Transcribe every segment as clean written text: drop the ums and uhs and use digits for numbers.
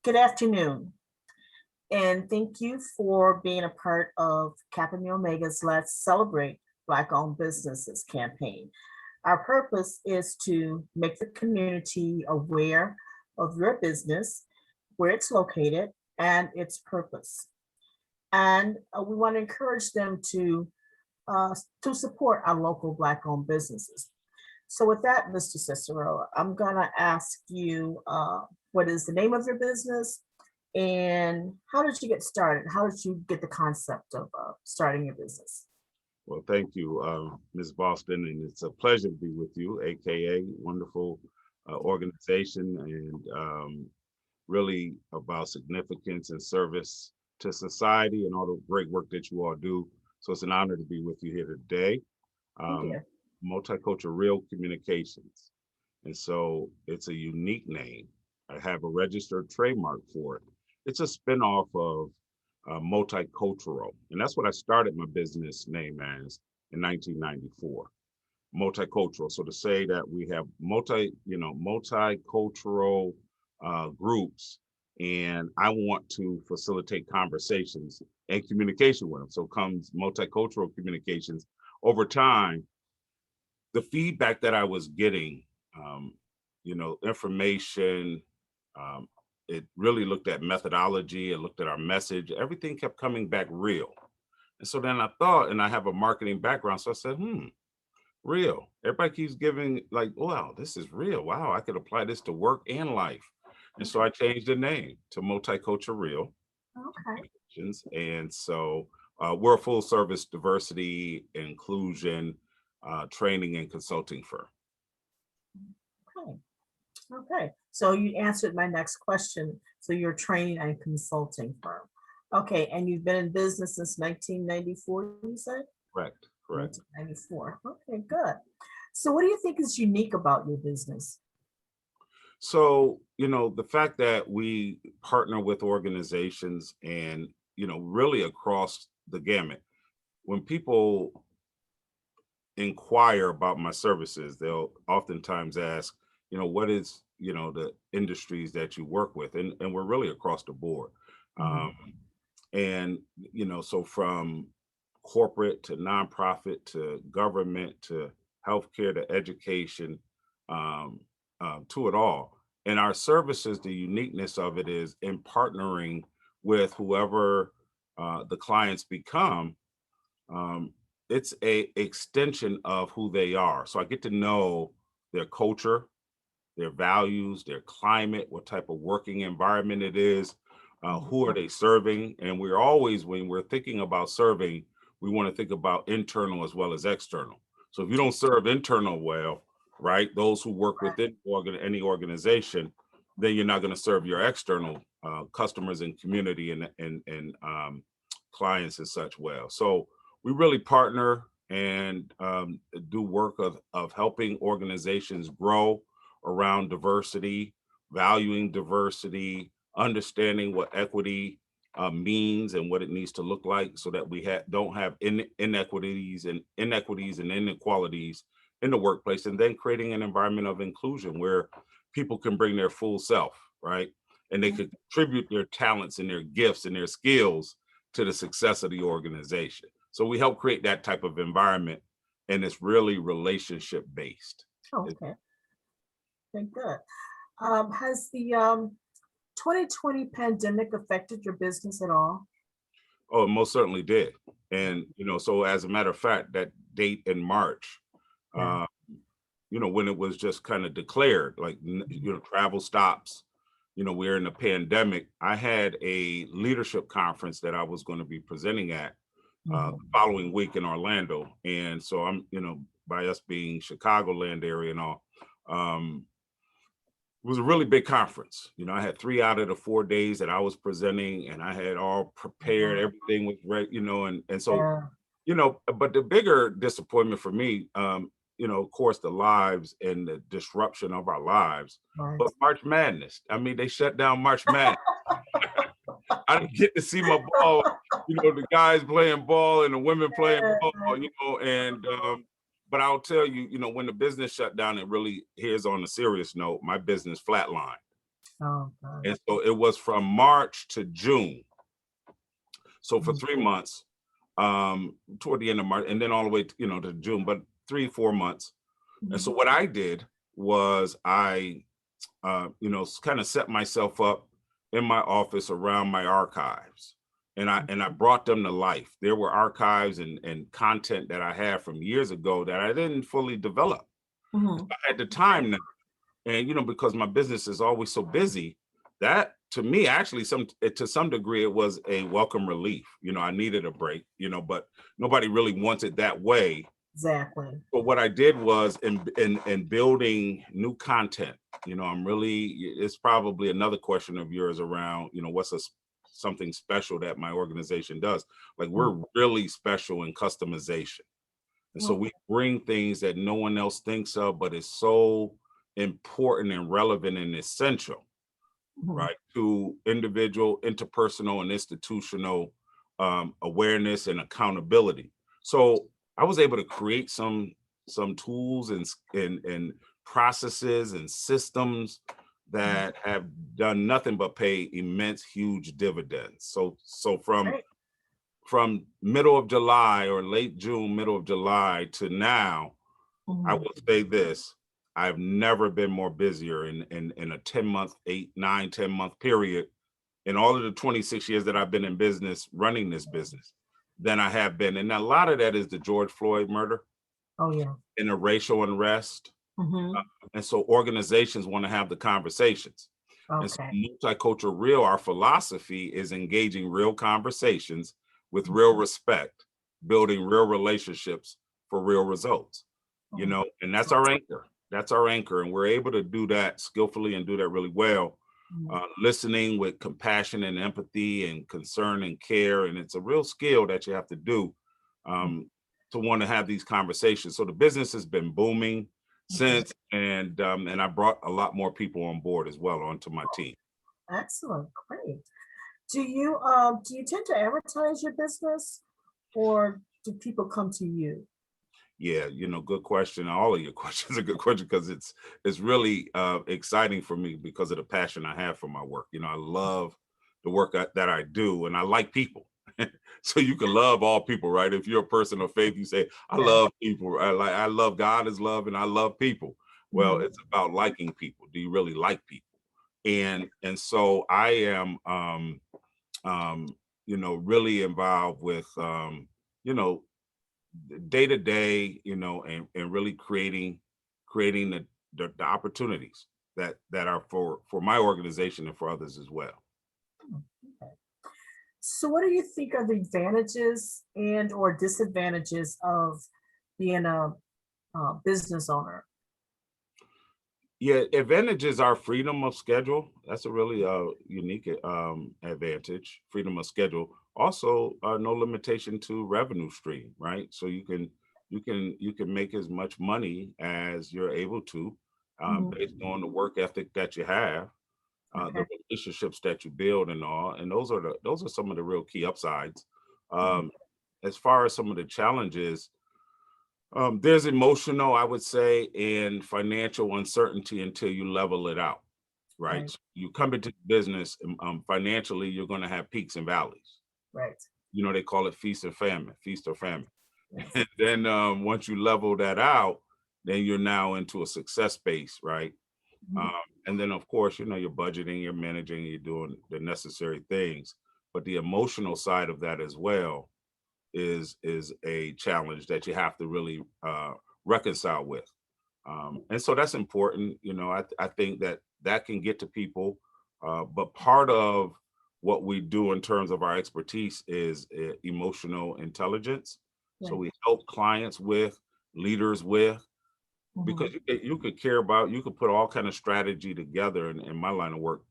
Good afternoon, and thank you for being a part of Kappa Mu Omega's Let's Celebrate Black-Owned Businesses campaign. Our purpose is to make the community aware of your business, where it's located, and its purpose. And we want to encourage them to support our local Black-owned businesses. So with that, Mr. Cicero, I'm gonna ask you, what is the name of your business and how did you get started? How did you get the concept of starting your business? Well, thank you, Ms. Boston, and it's a pleasure to be with you, AKA wonderful organization, and really about significance and service to society and all the great work that you all do. So it's an honor to be with you here today. Thank Um, you. Multicultural Real Communications, and so it's a unique name. I have a registered trademark for it. It's a spinoff of Multicultural, and that's what I started my business name as in 1994. Multicultural. So to say that we have multicultural groups, and I want to facilitate conversations and communication with them. So comes multicultural communications. Over time, the feedback that I was getting, information, um, it really looked at methodology, it looked at our message, everything kept coming back real. And so then I thought, and I have a marketing background, so I said, real. Everybody keeps giving like, wow, this is real. Wow, I could apply this to work and life. And so I changed the name to Multicultural Real Okay. Communications. And so we're a full service diversity, inclusion, training and consulting firm. Okay. Okay. So you answered my next question. So you're a training and consulting firm. Okay. And you've been in business since 1994, you said? Correct, correct. 1994. Okay, good. So what do you think is unique about your business? So, the fact that we partner with organizations and, really across the gamut, when people inquire about my services, they'll oftentimes ask, what is, the industries that you work with? And we're really across the board. Mhm. Um, and, so from corporate to nonprofit to government to healthcare to education, um, to it all. And our services, the uniqueness of it is in partnering with whoever the clients become. Um, it's a extension of who they are. So I get to know their culture, their values, their climate, what type of working environment it is, who are they serving. And we're always, when we're thinking about serving, we want to think about internal as well as external. So if you don't serve internal well, right, those who work within any organization, then you're not going to serve your external customers and community and clients and such well. So we really partner and do work of helping organizations grow around diversity, valuing diversity, understanding what equity means and what it needs to look like, so that we don't have inequities and inequalities in the workplace, and then creating an environment of inclusion where people can bring their full self, right? And they could contribute their talents and their gifts and their skills to the success of the organization. So we help create that type of environment, and it's really relationship based. Okay, okay, good. Has the 2020 pandemic affected your business at all? Oh, it most certainly did. And, so as a matter of fact, that date in March, Yeah. uh, when it was just kind of declared, like, travel stops, we're in a pandemic. I had a leadership conference that I was going to be presenting at the Mhm. following week in Orlando. And so I'm, by us being Chicagoland area and all, it was a really big conference. I had 3 out of the 4 days that I was presenting, and I had all prepared, Mhm. everything was ready, and so, Yeah. but the bigger disappointment for me, of course, the lives and the disruption of our lives, Right. but March Madness. I mean, they shut down March Madness. I didn't get to see my ball, the guys playing ball and the women playing ball, and but I'll tell you, when the business shut down, it really, here's on a serious note, my business flatlined. Oh, God. And so it was from March to June. So for Mhm. 3 months, toward the end of March, and then all the way to, to June, but 3, 4 months. And so Mhm. what I did was I, kind of set myself up in my office around my archives. And I brought them to life. There were archives and content that I had from years ago that I didn't fully develop. Mhm. I had the time now. And because my business is always so busy, that to me actually to some degree it was a welcome relief. I needed a break, but nobody really wants it that way. Exactly. But what I did was in building new content, I'm really, it's probably another question of yours around, what's something special that my organization does. Like Mm. we're really special in customization. And so Well, we bring things that no one else thinks of, but it's so important and relevant and essential, mhm. right, to individual, interpersonal, and institutional awareness and accountability. So I was able to create some tools and processes and systems Mhm. that have done nothing but pay immense, huge dividends. So Great. from middle of July or late June, middle of July to now, I Mhm. will say this. I've never been more busier in a 10-month, 8, 9, 10-month period in all of the 26 years that I've been in business, running this business, than I have been. And a lot of that is the George Floyd murder Oh, yeah. and the racial unrest. Mhm. And so organizations want to have the conversations. And so Okay. Multicultural Real, our philosophy is engaging real conversations with Mhm. real respect, building real relationships for real results, Oh, and that's that's our awesome. anchor. That's our anchor. And we're able to do that skillfully and do that really well, Mhm. listening with compassion and empathy and concern and care. And it's a real skill that you have to do um, to want to have these conversations. So the business has been booming Mhm. since, and I brought a lot more people on board as well onto my team. Excellent. Great. Do you tend to advertise your business, or do people come to you? Yeah, good question. All of your questions are good questions because it's really exciting for me because of the passion I have for my work. I love the work that I do, and I like people. So you can love all people, right? If you're a person of faith, you say, "I Yeah. love people." I love God is love, and I love people. Well, Mhm. it's about liking people. Do you really like people? And so I am, really involved with, you know, day to day, and really creating the opportunities that are for my organization and for others as well. Mm, okay. So, what do you think are the advantages and or disadvantages of being a business owner? Yeah, advantages are freedom of schedule. That's a really unique advantage. Freedom of schedule. Also, no limitation to revenue stream, right? So you can make as much money as you're able to, based Mhm. on the work ethic that you have, the Okay. relationships that you build, and all. And those are some of the real key upsides. Mhm. Um, as far as some of the challenges, there's emotional, I would say, and financial uncertainty until you level it out, right? Right. So you come into business financially, you're going to have peaks and valleys. Right. They call it feast or famine. Yes. And then once you level that out, then you're now into a success base, right? Um, Mhm. and then, of course, you're budgeting, you're managing, you're doing the necessary things. But the emotional side of that as well is a challenge that you have to really reconcile with. And so that's important. I think that can get to people. But part of what we do in terms of our expertise is emotional intelligence. So Right. we help clients with, leaders with, because Mhm. you could care about, you could put all kind of strategy together in my line of work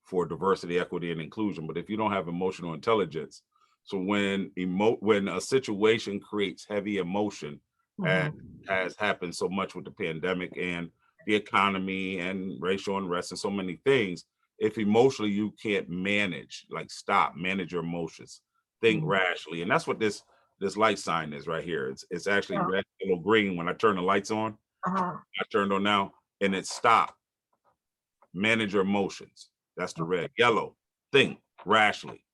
for diversity, equity, and inclusion. But if you don't have emotional intelligence, so when a situation creates heavy emotion, as Mhm. has happened so much with the pandemic and the economy and racial unrest and so many things, if emotionally you can't manage your emotions, think Mhm. rationally. And that's what this light sign is right here. It's actually Yeah. red, yellow, green. When I turn the lights on, Uh-huh. I turned on now, and it's stop, manage your emotions. That's the red. Yellow, think rashly.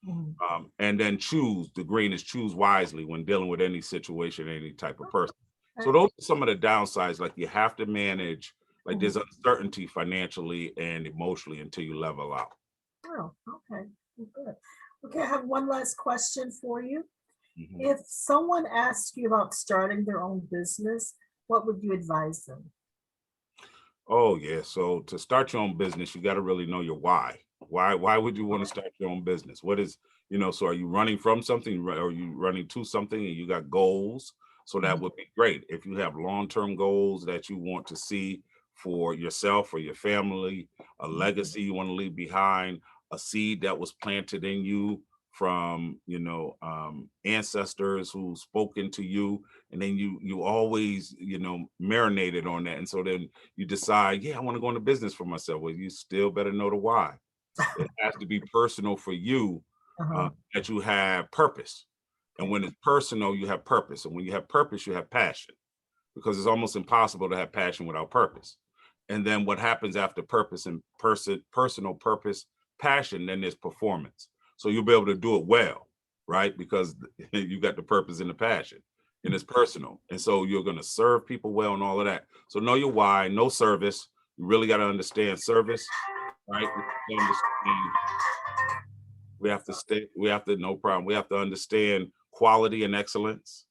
Mhm. And then choose, the green is choose wisely when dealing with any situation, any type of person. So Okay. those are some of the downsides. Like you have to manage, like there's Mhm. uncertainty financially and emotionally until you level out. Oh, okay, good. Okay, I have one last question for you. Mhm. If someone asks you about starting their own business, what would you advise them? Oh yeah. So to start your own business, you got to really know your why. Why would you want to start your own business? What is, so are you running from something? Are you running to something and you got goals? So that Mhm. would be great. If you have long-term goals that you want to see for yourself or your family, a legacy you want to leave behind, a seed that was planted in you from, ancestors who spoke into you, and then you always, marinated on that. And so then you decide, yeah, I want to go into business for myself. Well, you still better know the why. It has to be personal for you, Uh-huh. that you have purpose. And when it's personal, you have purpose. And when you have purpose, you have passion, because it's almost impossible to have passion without purpose. And then what happens after purpose and personal purpose, passion, then there's performance. So you'll be able to do it well, right? Because you got the purpose and the passion, and it's personal. And so you're going to serve people well and all of that. So know your why, know service. You really got to understand service, right? We have to, no problem. We have to understand quality and excellence.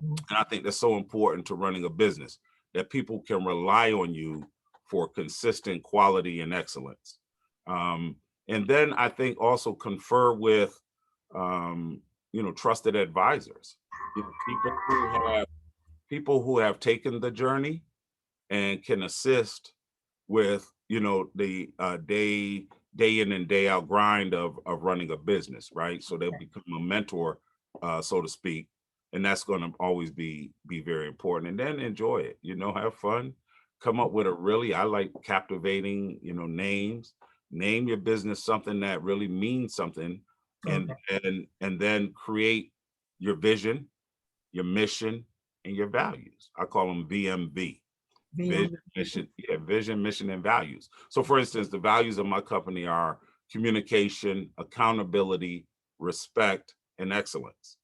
Mhm. And I think that's so important to running a business, that people can rely on you for consistent quality and excellence. Um, and then I think also confer with, trusted advisors, people who have taken the journey and can assist with, the day in and day out grind of running a business, right? So they'll become a mentor, so to speak, and that's going to always be very important. And then enjoy it, have fun, come up with a really, I like captivating, names. Name your business something that really means something, and Okay. and then create your vision, your mission, and your values. I call them VMV. Vision, mission, yeah, vision, mission, and values. So for instance, the values of my company are communication, accountability, respect, and excellence.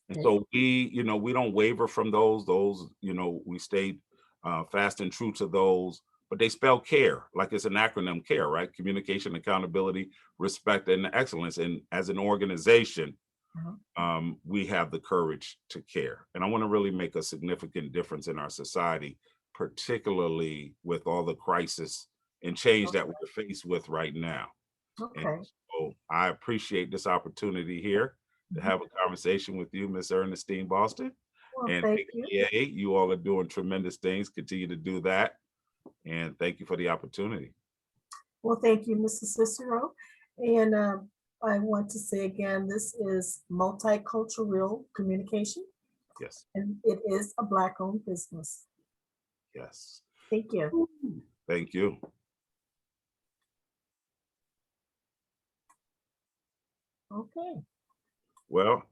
And Okay. so we don't waver from those. Those, we stay fast and true to those, but they spell care, like it's an acronym, care, right? Communication, accountability, respect, and excellence. And as an organization, Uh-huh. we have the courage to care. And I want to really make a significant difference in our society, particularly with all the crisis and change that we're faced with right now. And Okay. so I appreciate this opportunity here to Mhm. have a conversation with you, Miss Ernestine Boston. Well, And thank you. AKA, you all are doing tremendous things. Continue to do that. And thank you for the opportunity. Well, thank you, Mrs. Cicero. And I want to say again, this is multicultural communication, Yes. and it is a Black-owned business. Yes. Thank you. Thank you. Okay. Well,